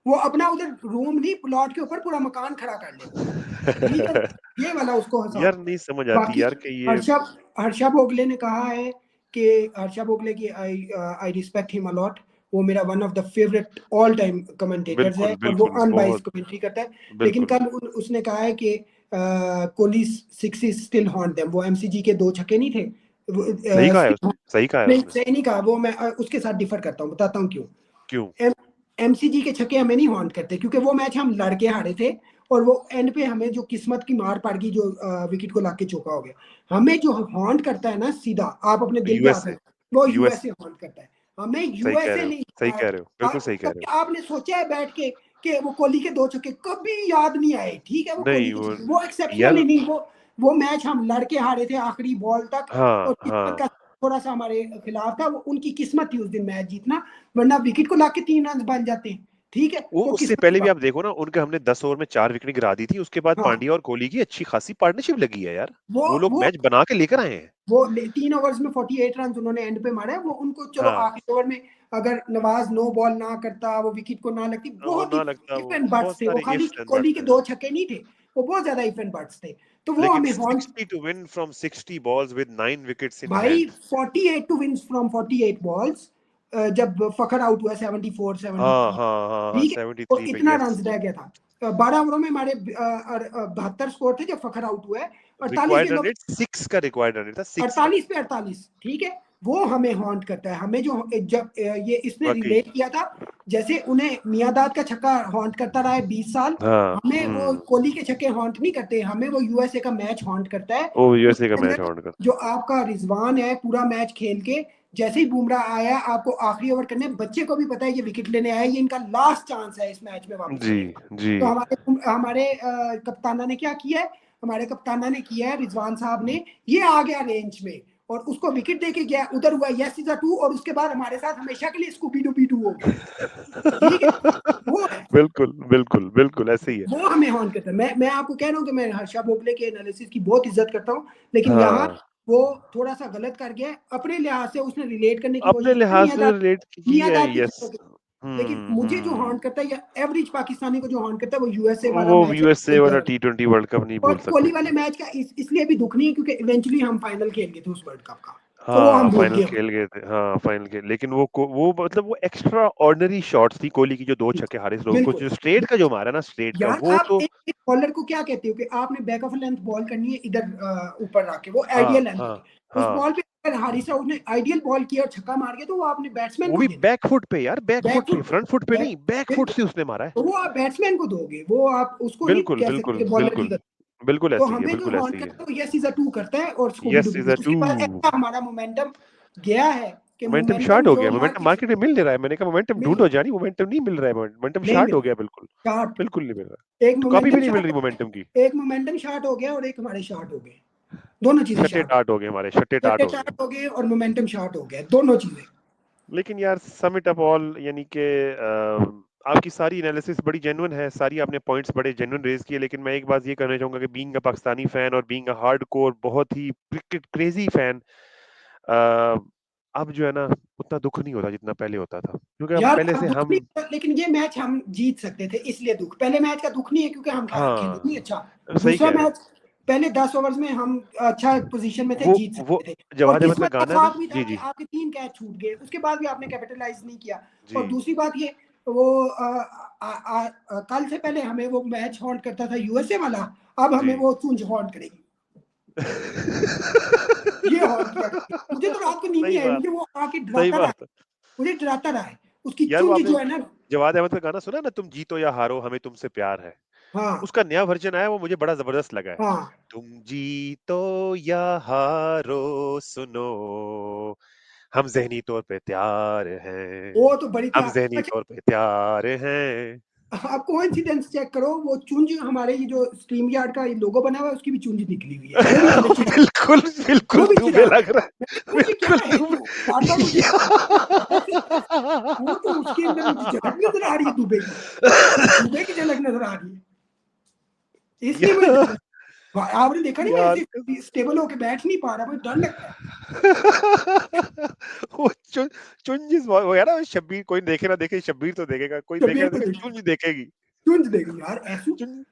वो अपना उधर रूम नहीं, प्लॉट के ऊपर पूरा मकान खड़ा कर ले, ठीक है। ये वाला उसको हिसाब। यार नहीं समझ आती बाकी यार कि ये। हर्षा हर्षा भोगले ने कहा है कि हर्षा भोगले की आई रिस्पेक्ट हिम अलॉट, वो मेरा one of the favourite all time commentators है, बिल्कुल, और वो बिल्कुल, अनबाइस्ड बहुत, कमेंट्री करता है। लेकिन बिल्कुल। कल उसने कहा है कि Kohli six still haunt them, वो एमसीजी के 2 छक्के नहीं थे, सही कहा है still उसने, सही कहा है नहीं, उसने। सही नहीं कहा वो, मैं उसके साथ डिफर करता हूँ, बताता हूँ क्यों। क्यों? एमसीजी के छक्के हमें नहीं हॉन्ट करते, क्योंकि वो मैच हम लड़के हारे थे, और वो एंड पे हमें जो किस्मत की मार पड़ गई, जो विकेट को लाके चौका हो गया। हमें जो हॉन्ट करता है ना सीधा, आप अपने दिल पे हाथ यूएसए, रखें, वो यूएसए यूएसए। हॉन्ट करता है। हमें सही कह यूएसए रहे हो, नहीं, सही कह रहे हो, बिल्कुल सही कह रहे कभी हो। आपने सोचा है बैठ के कि वो कोहली के 2 छक्के कभी याद नहीं आए, ठीक है, वो कोहली नहीं के वो, छक्के वो एक्सेप्शनल यार, ही नहीं, वो मैच हम लड़के हारे थे आखिरी बॉल तक, हाँ, और किस्मत हाँ, का थोड़ा सा हमारे खिलाफ था, वो उनकी किस्मत थी उस दिन मैच जीतना, वरना विकेट को लाके 3 रन बन जाते हैं, ठीक है, वो वो उससे किस्मत की पहले भी बात। आप देखो ना, उनके हमने 10 ओवर में 4 विकेट गिरा दी थी, उसके बाद हाँ, पांड्या और कोहली की अच्छी खासी पार्टनरशिप लगी है यार। वो वो लोग वो मैच बना के लेकर आए हैं। वो 3 ओवर्स में 48 रन उन्होंने एंड पे मारे, वो उनको चलो हाँ, आखिरी ओवर में अगर नवाज नो बॉल ना करता, वो विकेट को ना लगती, वो बहुत ही ना लगता, इफ वो एंड बट्स बहुत थे वो, सारे खाली इफ्स एंड कोहली बट्स के हैं, दो हाँ। छक्के नहीं थे, वो बहुत ज्यादा इफ एंड बट्स थे, तो वो लेकिन हमें haunt. 60 to win from 60 balls with 9 wickets in भाई hand. 48 to win from 48 balls, जब फखर आउट हुआ 74 हाँ, 73, हाँ, हाँ, हाँ, ठीक है, और 73 पे, इतना रन यस। रह गया था, 12 ओवरों में हमारे 72 स्कोर थे जब फखर आउट हुआ है, 48 रिक्वायर्ड गेंदों रन में रेट 6 का, रिक्वायर्ड रन रेट था 6 का। 48 पे 48, ठीक है। वो हमें हॉन्ट करता है, हमें जो जब ये इसने वाकई। रिलेट किया था, जैसे उन्हें मियादाद का छक्का हॉन्ट करता रहा है 20 साल, हाँ, हमें वो कोहली के छक्के हॉन्ट नहीं करते, हमें वो यूएसए का मैच हॉन्ट करता है। ओ यूएसए का उसके मैच अंदर ऑन कर। जो आपका रिजवान है पूरा मैच खेल के, जैसे ही बुमराह आया आपको आखिरी ओवर करने, बच्चे को भी पता है ये विकेट लेने आया, ये इनका लास्ट चांस है इस मैच में वापस जी, आने का। जी। तो हमारे हमारे कप्ताना ने क्या किया है, हमारे कप्ताना ने किया है, रिजवान साहब ने, ये आ गया रेंज में और उसको विकेट दे के गया, उधर हुआ यस इज अ टू, और उसके बाद हमारे साथ हमेशा के लिए स्कूपी डूबी टू हो गया, ठीक है। वो है, बिल्कुल, बिल्कुल, बिल्कुल ऐसे ही है। वो हमें हॉन्ट करता है। मैं आपको कह रहा हूँ कि मैं हर्षा भोगले के एनालिसिस की बहुत इज्जत करता हूँ, लेकिन यहाँ हाँ, वो थोड़ा सा गलत कर गया है, अपने लिहाज से उसने रिलेट करने की अपने कोशिश की लिहाज से रिलेट की है, मियाँदाद के यस। छक्कों के, लेकिन मुझे जो हॉन्ट करता है, या एवरेज पाकिस्तानी को जो हॉन्ट करता है, वो यूएसए वाला वो मैच यूएसए वाला है। T20 वर्ल्ड कप नहीं और भूल कोहली सकते। वाले मैच का इसलिए भी दुख नहीं है क्योंकि इवेंचुअली हम फाइनल खेल गए थे उस वर्ल्ड कप का, तो वो हाँ, हम भूल फाइनल गए। खेल गए थे, हाँ फाइनल खेल, लेकिन वो मतलब वो एक्स्ट्रा ऑर्डिनरी शॉट्स थी कोहली की, जो 2 छक्के हारिस लोगों को, बिल्कुल जो स्ट्रेट का जो मारा ना, स्ट्रेट का यार, वो आप तो। एक बॉलर को क्या कहते हो कि आपने बैक ऑफ लेंथ बॉल करनी है इधर ऊपर रख के, वो हाँ, आइडियल लेंथ हाँ, होती है, उस हाँ। बॉल पे अगर हारिस राउफ ने आइडियल बॉल किया और छक्का मार गया तो वो आपने बैट्समैन वो को भी देना, बैक फुट पे यार, बैक फुट पे, बैकफुट फ्रंट फुट पे बैक, नहीं, बैक फुट बिल्कुल, से उसने मारा है। तो वो आप बैट्समैन को दोगे, वो आप उसको नहीं बिल्कुल, कह सकते बिल्कुल, कि बॉलर की बिल्कुल, गलती। बिल्कुल तो ऐसे ही है, हमें जो बिल्कुल हॉर्न ऐसे ही है। करता है वो यस इज अ टू करता है और स्कूबी यस डूबी इज भी, अ टू। उसके बाद ऐसा हमारा मोमेंटम गया है कि मोमेंटम मोमेंटम शॉर्ट हो जो गया, मोमेंटम मार्केट मार्केट में मिल नहीं रहा है। मैंने कहा मोमेंटम मिल ढूंढो जानी, मोमेंटम नहीं मिल रहा है, मोमेंटम नहीं शॉर्ट मिल हो गया बिल्कुल, शार्ट, बिल्कुल नहीं मिल रहा। एक तो कॉपी भी मोमेंटम नहीं मिल शार्ट रही हो मोमेंटम की, गया, एक मोमेंटम शार्ट हो गया और एक हमारे शार्ट हो गए, दोनों चीजें छठे शार्ट, टाट हो गए हमारे, छठे टाट छठे हो गए। शार्ट हो गए और मोमेंटम शार्ट हो गया, दोनों चीजें। लेकिन यार सम इट अप ऑल, यानी कि आपकी सारी एनालिसिस बड़ी जेन्युइन है, सारी आपने पॉइंट्स बड़े जेन्युइन रेज किए, लेकिन मैं एक बात ये करना चाहूंगा कि बीइंग अ पाकिस्तानी फैन और बीइंग अ हार्डकोर बहुत ही क्रिकेट क्रेजी फैन, अब जो है ना उतना दुख नहीं होता जितना पहले होता था, क्योंकि अब यार पहले अब से दुख नहीं हम, होता, लेकिन ये मैच हम जीत सकते थे इसलिए दुख, पहले मैच का दुख नहीं है क्योंकि हम खेले हाँ नहीं अच्छा, सही दूसरा कह रहे हो। मैच पहले 10 ओवर्स में हम अच्छा पोजीशन में थे, जीत वो सकते थे, और जवाहर अहमद का किस्मत का गाना नहीं, साथ भी था जी कि जी आपके 3 कैच छूट गए, उसके बाद भी आपने कैपिटलाइज नहीं किया। जी। और दूसरी बात ये, वो कल से पहले हमें वो मैच हॉन्ट करता था यूएसए वाला, अब हमें जी वो चूंज हॉन्ट करेगी, ये हॉन्ट किया करेगी। मुझे तो रात को नींद नहीं सही आई, बात, मुझे वो आके सही डराता रहा, बात। मुझे डराता रहा है, उसकी यार वो चुंज आपने जो है ना। जवाहर अहमद का गाना सुना ना, तुम जीतो या हारो हमें तुमसे प्यार है, हाँ उसका नया वर्जन आया, वो मुझे बड़ा जबरदस्त लगा है। हाँ, तुम जीतो या हारो सुनो, हम जहनी तौर पे तैयार हैं, वो तो बड़ी हम तैयार। जहनी अच्छा, तौर पे तैयार हैं। आप कोइंसिडेंस चेक करो, वो चुंज हमारे ये जो स्ट्रीम यार्ड का लोगो बना हुआ है उसकी भी चुंज निकली हुई है, वो भी मैंने चिढ़ा, बिल्कुल बिल्कुल वो भी दुबे चिढ़ा लग दिया। रहा मैंने है, कहा ये क्या बिल्कुल है, दुबे। जो बार बार मुझे वो तो उसके अंदर मुझे झलक नजर आ रही है दुबे की, दुबे की झलक नजर आ रही है, इसलिए मुझे डर यार, लगा। आपने देखा नहीं, मैं यार ऐसे स्टेबल होकर बैठ नहीं पा रहा, मुझे डर लगता है। वो चुंजिस वो यार ना, शब्बीर कोई देखे ना देखे, शब्बीर तो देखेगा, कोई देखे शबीर ना को देखे, देखिए, चुंज देखेगी। चुंज देगी यार ऐसू, चुंज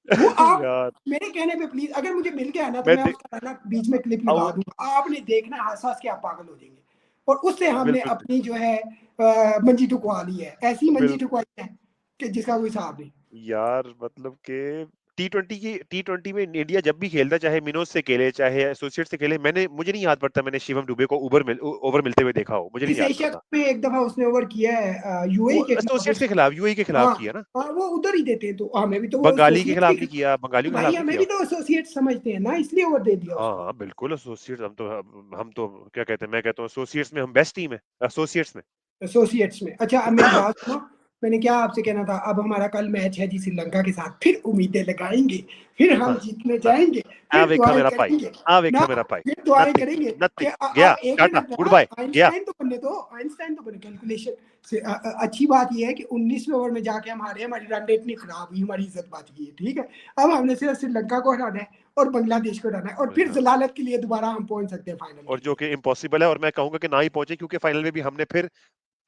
वो आप यार मेरे कहने पे प्लीज, अगर मुझे मिल गया ना तो मैं मैं दे, उसका गाना बीच में क्लिप अब लगा दूंगा, आपने देखना हंस हंस के आप पागल हो जाएंगे। और उससे हमने बिल्कुल अपनी जो है मंजी टुकवा ली है, ऐसी मंजी बिल्कुल। टुकवाई है कि जिसका कोई हिसाब नहीं। यार मतलब कि टी20 में इंडिया जब भी खेलता, चाहे मिनोज से खेले चाहे एसोसिएट से खेले, मुझे नहीं याद पड़ता मैंने शिवम दुबे को ओवर मिलते हुए देखा हो, मुझे नहीं इस याद एशिया कप पड़ता। में एक दफा उसने ओवर किया है वो यूएई के खिलाफ एसोसिएट्स के खिलाफ, यूएई के खिलाफ हाँ किया ना, हाँ, वो उधर ही देते हैं, तो हमें भी तो वो बंगाली के एसोसिएट के खिलाफ नहीं खिलाफ, किया, बंगालियों तो के भाई खिलाफ नहीं हमें किया। भी तो एसोसिएट समझते हैं ना, इसलिए ओवर दे दिया हाँ उसने। हाँ बिल्कुल एसोसिएट्स, हम तो क्या कहते हैं, मैं कहता हूँ एसोसिएट्स में हम बेस्ट टीम है, एसोसिएट्स में। एसोसिएट्स में। अच्छा, अब मेरी बात सुनो, मैंने क्या आपसे कहना था, अब हमारा कल मैच है जी श्रीलंका के साथ, फिर उम्मीदें लगाएंगे, फिर हाँ हम जीतने हाँ, जाएंगे, आ फिर वेखा दुआएं मेरा भाई, करेंगे आ ना, वेखा मेरा भाई, फिर दुआएं नथिंग, करेंगे कि नथिंग, गया एक टाटा मिनट गुड ना, बाय, गया। आइंस्टाइन तो बनने दो, आइंस्टाइन तो बने कैलकुलेशन से। अच्छी बात यह है कि 19वें ओवर में जाके हम हारे, हमारी रन रेट नहीं खराब हुई, हमारी इज्जत बच गई है, ठीक है। अब हमने सिर्फ श्रीलंका को हटाना है और बांग्लादेश को हटाना है, और फिर हाँ, जलालत के लिए दोबारा हम पहुंच सकते हैं फाइनल के और जो लिए। कि इम्पॉसिबल है, और मैं कहूंगा कि ना ही पहुंचे, क्योंकि फाइनल में भी हमने फिर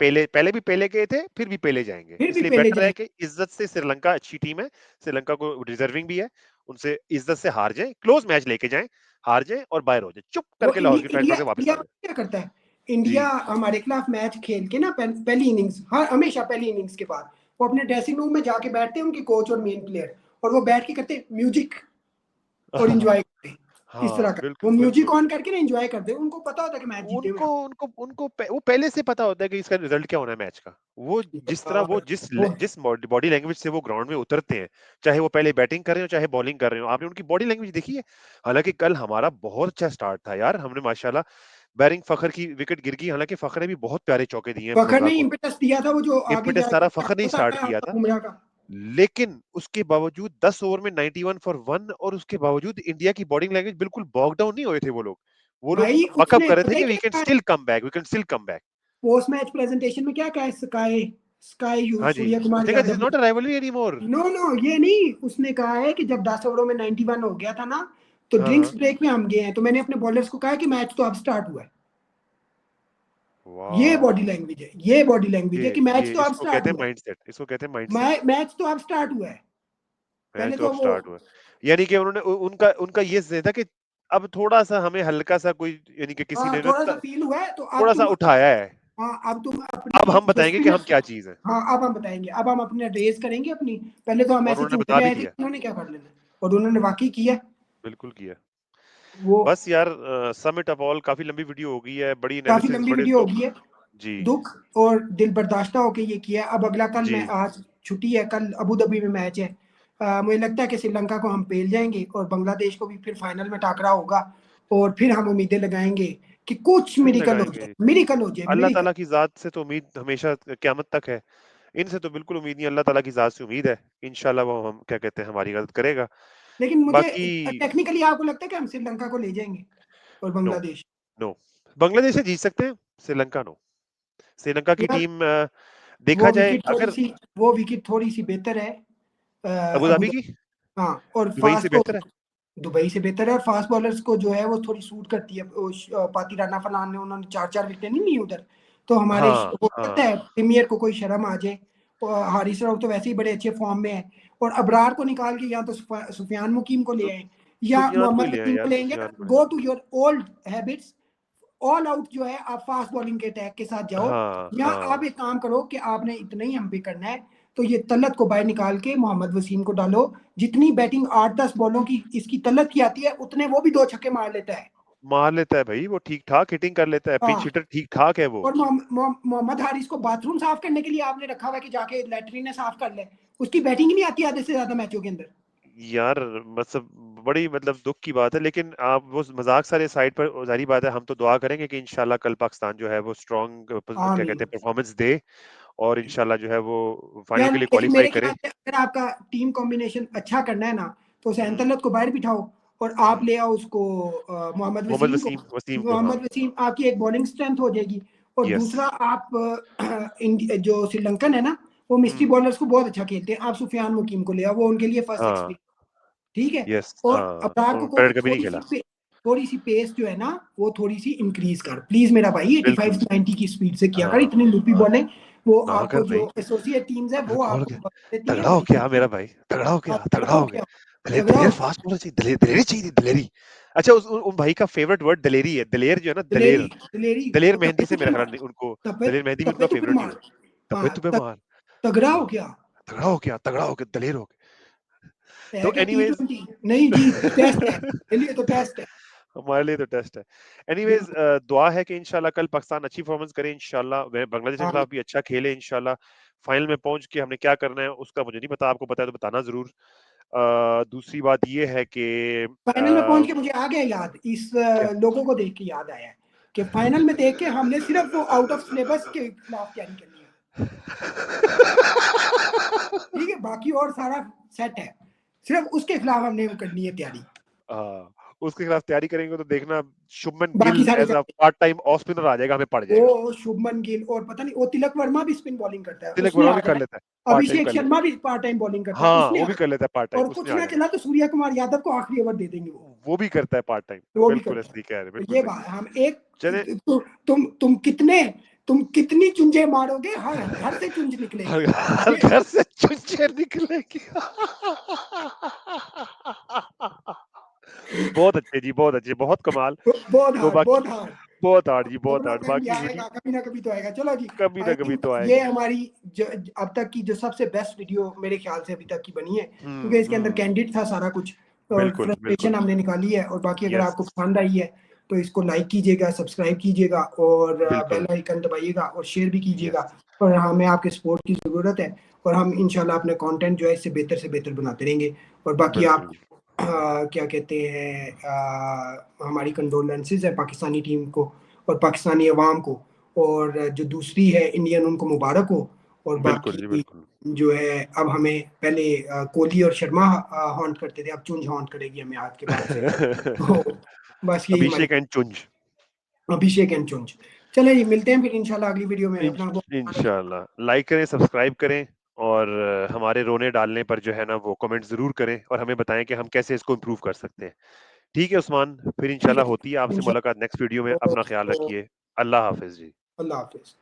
पहले पहले भी पहले गए थे, फिर भी पहले जाएंगे, फिर भी इसलिए पहले बेटर है जाएंगे। कि इज्जत से, श्रीलंका अच्छी टीम है, श्रीलंका को डिजर्विंग भी है, उनसे इज्जत से हार जाए, क्लोज मैच लेके जाएं, हार जाए और बाहर हो जाए, चुप वो करके लाहौर की फ्लाइट इंडिया पकड़ के वापस इंडिया आ जाए। क्या करता है, जी इंडिया हमारे खिलाफ मैच खेल के ना, पहली इनिंग्स, हाँ हमेशा पहली इनिंग्स के बाद वो अपने ड्रेसिंग रूम में जाके बैठते हैं, उनके कोच और मेन प्लेयर, और वो बैठ के करते म्यूजिक और इंजॉय करते हैं। इस तरह हाँ का वो बिल्कुल म्यूजिक बिल्कुल। ऑन करके ना एंजॉय करते हैं, उनको पता होता है कि मैच जीते हुए उनको उनको उनको वो पहले से पता होता है कि इसका रिजल्ट क्या होना है मैच का, वो जिस तरह वो यार, जिस वो जिस बॉडी लैंग्वेज से वो ग्राउंड में उतरते हैं, चाहे वो पहले बैटिंग कर रहे हो चाहे बॉलिंग कर रहे हो, आपने उनकी बॉडी लैंग्वेज देखी है। हालांकि कल हमारा बहुत अच्छा स्टार्ट था यार, हमने माशाल्लाह, बैरिंग फखर की विकेट गिर गई, हालांकि फखर ने भी बहुत प्यारे चौके दिए हैं फखर बुमराह ने को, इम्पेटस दिया था, वो जो आगे इम्पेटस सारा जाके फखर ने होता स्टार्ट है किया आपका था। बुमराह का। लेकिन उसके बावजूद 10 ओवर में 91 फॉर 1, और उसके बावजूद इंडिया की बॉलिंग लैंग्वेज बिल्कुल बॉग डाउन नहीं हुए थे वो लोग, वो लोग भाई बकअप उसने कर रहे थे पता है कि वी क्या कैन कहा है, still come back, we can still come back. Post match presentation में क्या कहा है, स्काई स्काई हाँ जी, सूर्य कुमार उसने कहा दिस इज यादव नॉट ने। A rivalry any more. No no, ये नहीं, उसने कहा है कि जब 10 ओवरों में 91 हो गया था ना, तो हाँ ड्रिंक्स हाँ, ब्रेक में हम गए हैं, तो मैंने अपने बॉलर्स को कहा कि मैच तो अब स्टार्ट हुआ है। ये बॉडी वाह, लैंग्वेज है, ये बॉडी लैंग्वेज है कि मैच ये तो अब इसको स्टार्ट कहते हैं हुआ है, माइंडसेट, इसको कहते हैं माइंडसेट। मैच तो अब स्टार्ट हुआ है। मैच पहले तो अब तो वो स्टार्ट हुआ, यानी कि उन्होंने उनका उनका ये सही था कि अब थोड़ा सा हमें हल्का सा कोई, यानी कि किसी हाँ ने थोड़ा सा फील हुआ है, तो अब थोड़ा सा तुम, उठाया है, हाँ अब तुम अब अपनी हम जो बताएंगे कि हम स्पिनर्स, क्या चीज है, हाँ अब हम बताएंगे, अब हम अपने रेस करेंगे अपनी, पहले तो हम और ऐसे उन्होंने चूकते बता भी रहे थे दिया, कि उन्होंने क्या कर लेना, और उन्होंने वाकई किया बिल्कुल किया। वो। बस यार, समिट ऑफ ऑल काफी लंबी वीडियो हो गई है, बड़ी काफी एनालिसिस, लंबी बड़े वीडियो तो। होगी है, जी दुख और दिल बर्दाश्ता होके ये किया। अब अगला कल, मैं जी आज छुट्टी है, कल अबू धाबी में मैच है, मुझे लगता है कि श्रीलंका को हम पेल जाएंगे और बांग्लादेश को भी फिर फाइनल में टाकरा होगा, और फिर हम उम्मीदें लगाएंगे कि कुछ फिर मिरेकल हो जाए, लगाएंगे। मिरेकल हो जाए, अल्लाह मिरेकल। ताला की ज़ात से तो उम्मीद हमेशा क़यामत तक है। इनसे तो बिल्कुल उम्मीद नहीं, अल्लाह ताला की ज़ात से उम्मीद है। इंशाल्लाह वो हम क्या कहते हैं हमारी मदद करेगा। लेकिन मुझे बाकी टेक्निकली आपको लगता है कि हम श्रीलंका को ले जाएंगे और नो, बांग्लादेश? नो। बांग्लादेश से जीत सकते हैं, श्रीलंका नो। श्रीलंका की यार टीम देखा जाए अगर वो विकेट थोड़ी सी बेहतर है अबू अबू धाबी की, धाबी। हाँ, और दुबई से फास्ट बेहतर है। दुबई से बेहतर है, और फास्ट बॉलर्स को जो है वो थोड़ी सूट करती है। पाती राना फलान ने उन्होंने 4-4 विकेट नहीं ली उधर। तो हमारे हाँ, हो सकता हाँ। है प्रीमियर को कोई शर्म आ जाए। और हारिस राव तो वैसे ही बड़े अच्छे फॉर्म में है, और अबरार को निकाल के या तो सुफियान मुकीम को ले सु आए या सुफियान को ही मोहम्मद ले आए वसीम को यार, लेंगे। सुफियान को। Go to your old habits, all out जो है आप फास्ट बॉलिंग के अटैक के साथ जाओ। हाँ, या हाँ। आप एक काम करो कि आपने इतना ही हम पे करना है, तो ये तलत को बाहर निकाल के मोहम्मद वसीम को डालो। जितनी बैटिंग 8-10 बॉलों की इसकी तलत की आती है, उतने वो भी 2 छक्के मार लेता है। मार लेता है भाई, वो ठीक-ठाक हिटिंग कर लेता है, पिंच हाँ, हिटर ठीक-ठाक है वो। और मोहम्मद हारिस को बाथरूम साफ करने के लिए आपने रखा हुआ है कि जाके लैट्रिन साफ कर ले। उसकी बैटिंग ही नहीं आती आधे से ज्यादा मैचों के अंदर। यार मतलब बड़ी मतलब दुःख की बात है, लेकिन आप वो मज़ाक सारे साइड पर, ज़ाहिर बात है हम तो दुआ करेंगे कि इंशाल्लाह कल पाकिस्तान जो है वो स्ट्रॉन्ग क्या कहते हैं आमीन। परफॉर्मेंस दे और इंशाल्लाह जो है वो फाइनल यार के लिए लेकिन क्वालीफाई मेरे करे। ख्याल से अगर आपका टीम कॉम्बिनेशन अच्छा करना है ना, तो हुसैन हुँ, तलत को बाहर बिठाओ और आप हुँ। ले आओ उसको मोहम्मद मोहम्मद वसीम को। वसीम वसीम को, हाँ। मोहम्मद वसीम आपकी एक बॉलिंग स्ट्रेंथ हो जाएगी। और यस। दूसरा आप जो श्रीलंकन है ना, वो मिस्ट्री हुँ। बॉलर्स को बहुत अच्छा खेलते हैं, आप सुफियान मुकीम को ले आओ, वो उनके लिए फर्स्ट हाँ, एक्सपीरियंस। ठीक है। यस, और हाँ। अबरार को और कहो कि पैरेड कभी नहीं खेला। थोड़ी सी पेस जो है ना, वो थोड़ी सी इंक्रीज कर प्लीज मेरा भाई। 85 बिल्कुल। से 90 की स्पीड से किया कर, हाँ, इतनी लूपी हाँ। बॉलिंग। वो ना कर आपको भाई। जो एसोसिएट टीम्स है वो बिल्कुल आपको क्या, वक्त देती है तगड़ा हो वही क्या खेलते मेरा हैं। भाई, तगड़ा हो क्या, आप तगड़ा तगड़ा हो हो गया। क्या? तगड़ा दलेर हो क्या? फास्ट बॉलर चाहिए, दलेरी चाहिए, दलेरी। अच्छा उन भाई का फेवरेट वर्ड दलेरी है, दलेर जो है ना, दिलेरी, दलेर। दिलेरी दलेर और मेहंदी तब्बे से तुप्पे मेरा ख्याल मार। नहीं उनको, तब्बे दलेर मेहंदी भी तब्बे उनका तुप्पे फेवरेट ही मार। है। तब्बे हाँ, तुब्बे मार। तगड़ा हो हाँ, क्या? तगड़ा हो क्या, तगड़ा हो गया, दलेर हो गया। है तो क्या एनीवेज T20? नहीं जी, टेस्ट है मेरे लिए, तो टेस्ट है। हमारे लिए तो टेस्ट है। एनीवेज बिल्कुल। दुआ है कि इंशाल्लाह कल पाकिस्तान अच्छी परफॉर्मेंस करे, इंशाल्लाह वे बांग्लादेश के हाँ, खिलाफ भी अच्छा खेले इंशाल्लाह। फाइनल में पहुंच के हमने क्या करना है उसका मुझे नहीं पता, आपको पता है तो बताना जरूर। दूसरी बात ये है कि फाइनल में पहुंच के मुझे आ गया याद, इस क्या लोगों को देख के याद आया कि फाइनल में देख के हमने सिर्फ वो आउट ऑफ सिलेबस के खिलाफ तैयारी करनी है। ठीक है, बाकी और सारा सेट है, सिर्फ उसके खिलाफ हमने करनी है तैयारी। हाँ, उसके खिलाफ तैयारी करेंगे तो देखना शुभमन बाकी गिल सारे as a part time off spinner आ जाएगा, हमें पड़ जाएगा। वो शुभमन गिल और पता नहीं वो तिलक वर्मा भी स्पिन बॉलिंग करता है, तिलक उसने वर्मा आ भी कर जाना। लेता है, पार्ट टाइम अभिषेक कर लेता शर्मा भी पार्ट टाइम बॉलिंग है। करता है, हाँ उसने वो आ भी कर लेता है पार्ट जाना। टाइम, और उसने कुछ आ ना जाना। चला तो सूर्या कुमार यादव को आखिरी ओवर दे देंगे वो भी करता है पार्ट टाइम, वो भी बिल्कुल करता है। सही कह रहे हैं, तो बिल्कुल ये सही। बात हम एक चले तो, तुम कितनी चुंझे मारोगे, हर घर से चुंझ हर निकलेगी। हर ये घर से चुनचे निकलेगी। बहुत अच्छे जी, बहुत अच्छे, बहुत कमाल। बहुत तो हार्ड, बाकी बहुत हार्ड। बहुत हार्ड जी, बहुत दोनों हार्ड। टाइम भी बाकी वीडियो आएगा, कभी ना कभी तो आएगा। चलो जी, कभी आई ना कभी थिंक तो ये आएगा। हमारी अब तक की जो सबसे बेस्ट वीडियो मेरे ख्याल से अभी तक की बनी है, क्योंकि हुँ, इसके अंदर हुँ। कैंडिड था सारा कुछ। और बिल्कुल, फ्रस्ट्रेशन बिल्कुल। हमने निकाली है। और बाकी अगर यस, आपको पसंद आई है तो इसको लाइक कीजिएगा, सब्सक्राइब कीजिएगा, और बेल बिल्कुल। आइकन दबाइएगा और शेयर भी कीजिएगा। यस, और हमें आपके सपोर्ट की ज़रूरत है, और हम इंशाल्लाह अपने कंटेंट जो है इससे बेहतर बनाते रहेंगे। और बाकी आप बिल्कुल। क्या कहते हैं, हमारी कंडोलेंसेस है पाकिस्तानी टीम को और पाकिस्तानी अवाम को। और जो दूसरी है इंडियन, उनको मुबारक हो। और बिल्कुल जी, बाकी बिल्कुल। जो है अब हमें पहले कोहली और शर्मा हॉन्ट करते थे, अब चुंझ हॉन्ट करेगी हमें आज के बाद से। तो बस यही हमारी अभिषेक एंड चुंज। Abhishek and चुंझ। चले जी, मिलते हैं फिर इंशाल्लाह अगली वीडियो में। अपना बहुत ख्याल रखिए। इंशाल्लाह लाइक करें, सब्सक्राइब करें और हमारे रोने डालने पर जो है ना वो कमेंट ज़रूर करें और हमें बताएँ कि हम कैसे इसको इम्प्रूव कर सकते हैं। ठीक है उस्मान, फिर ठीक है इंशाल्लाह जी, होती है आपसे इंशाल्लाह। मुलाकात नेक्स्ट वीडियो में। अपना ख्याल रखिए। अल्लाह हाफ़िज़ जी। अल्लाह हाफिज।